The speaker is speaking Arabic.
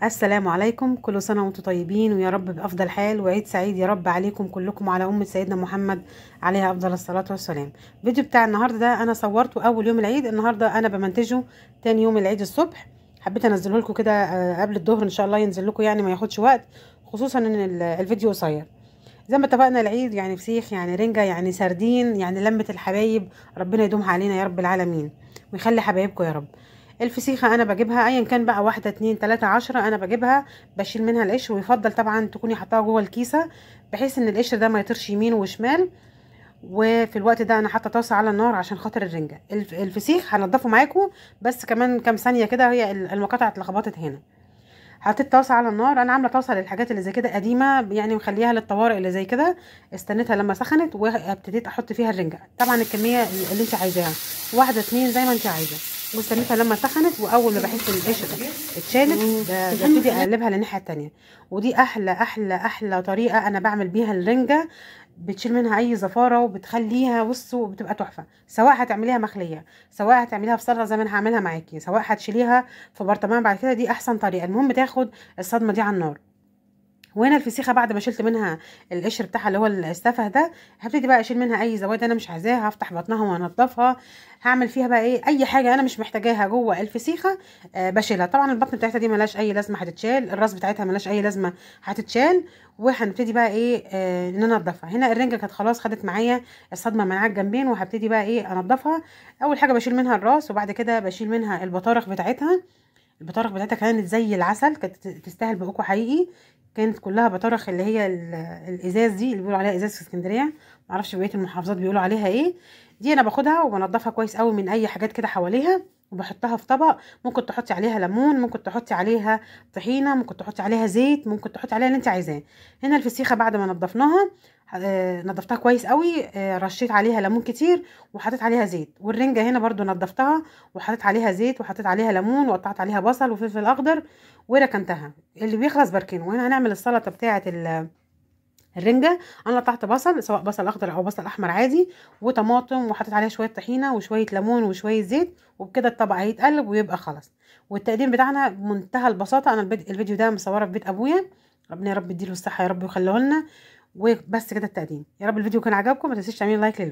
السلام عليكم، كل سنة وانتم طيبين ويا رب بأفضل حال وعيد سعيد يا رب عليكم كلكم وعلى أمة سيدنا محمد عليها أفضل الصلاة والسلام. الفيديو بتاع النهاردة ده أنا صورته أول يوم العيد، النهاردة أنا بمنتجه تاني يوم العيد الصبح. حبيت أنزله لكم كده قبل الظهر إن شاء الله ينزل لكم، يعني ما ياخدش وقت، خصوصا إن الفيديو قصير. زي ما اتفقنا العيد يعني فسيخ، يعني رنجة، يعني سردين، يعني لمة الحبايب. ربنا يدومها علينا يا رب العالمين ويخلي حبايبكم يا رب. الفسيخة انا بجيبها ايا كان بقى، 1 2 3 10، انا بجيبها بشيل منها القشر، ويفضل طبعا تكوني حطاها جوه الكيسة بحيث ان القشر ده ما يطيرش يمين وشمال. وفي الوقت ده انا حاطه طاسه على النار عشان خاطر الرنجة. الفسيخ هنضفه معاكم بس كمان كام ثانيه كده، هي المقاطعه اتلخبطت هنا. حطيت طاسه على النار، انا عامله طاسه للحاجات اللي زي كده قديمه، يعني مخليها للطوارئ اللي زي كده. استنيتها لما سخنت وابتديت احط فيها الرنجه، طبعا الكميه اللي انت عايزاها، 1 2 زي ما انت عايزه. واستنيتها لما سخنت، واول ما بحس ان القشره اتشالت ببتدي اقلبها للناحيه التانية. ودي احلى احلى احلى طريقه انا بعمل بيها الرنجه، بتشيل منها اي زفاره وبتخليها بصوا بتبقى تحفه، سواء هتعمليها مخليه، سواء هتعمليها في سلطه زي ما انا هعملها معاكي، سواء هتشيليها في برطمان بعد كده، دي احسن طريقه. المهم تاخد الصدمه دي على النار. وهنا الفسيخه بعد ما شلت منها القشر بتاعها اللي هو السفه ده، هبتدي بقى اشيل منها اي زواد انا مش عايزاها، هفتح بطنها وانضفها. هعمل فيها بقى ايه، اي حاجه انا مش محتاجاها جوه الفسيخه بشيلها. طبعا البطن بتاعتها دي ملهاش اي لازمه هتتشال، الراس بتاعتها ملهاش اي لازمه هتتشال. وهنبتدي بقى ايه ننضفها. هنا الرنجه كانت خلاص خدت معايا الصدمه من على الجنبين، وهبتدي بقى ايه انضفها. اول حاجه بشيل منها الراس، وبعد كده بشيل منها البطارخ بتاعتها. البطارخ بتاعتها كانت زي العسل، كانت تستاهل بقكم حقيقي. كانت كلها بطارخ اللي هي الازاز دي، اللي بيقولوا عليها ازاز في اسكندريه، معرفش بقيه المحافظات بيقولوا عليها ايه. دي انا باخدها وبنضفها كويس قوي من اي حاجات كده حواليها، وبحطها في طبق. ممكن تحطي عليها ليمون، ممكن تحطي عليها طحينه، ممكن تحطي عليها زيت، ممكن تحطي عليها اللي انت عايزاه. هنا الفسيخه بعد ما نضفناها نضفتها كويس قوي، رشيت عليها ليمون كتير وحطيت عليها زيت. والرنجه هنا برضو نضفتها وحطيت عليها زيت وحطيت عليها ليمون وقطعت عليها بصل وفلفل اخضر وركنتها. اللي بيخلص بركنه. وهنا هنعمل السلطه بتاعه الرنجه. انا قطعت بصل، سواء بصل اخضر او بصل احمر عادي، وطماطم، وحطيت عليها شويه طحينه وشويه ليمون وشويه زيت، وبكده الطبق هيتقلب ويبقى خلاص. والتقديم بتاعنا بمنتهى البساطه. انا الفيديو ده مصوره في بيت ابويا، ربنا يا رب يديله الصحه يا رب ويخليه لنا. وبس كده التقديم. يا رب الفيديو كان عجبكم، ما تنسيش تعملوا لايك للفيديو.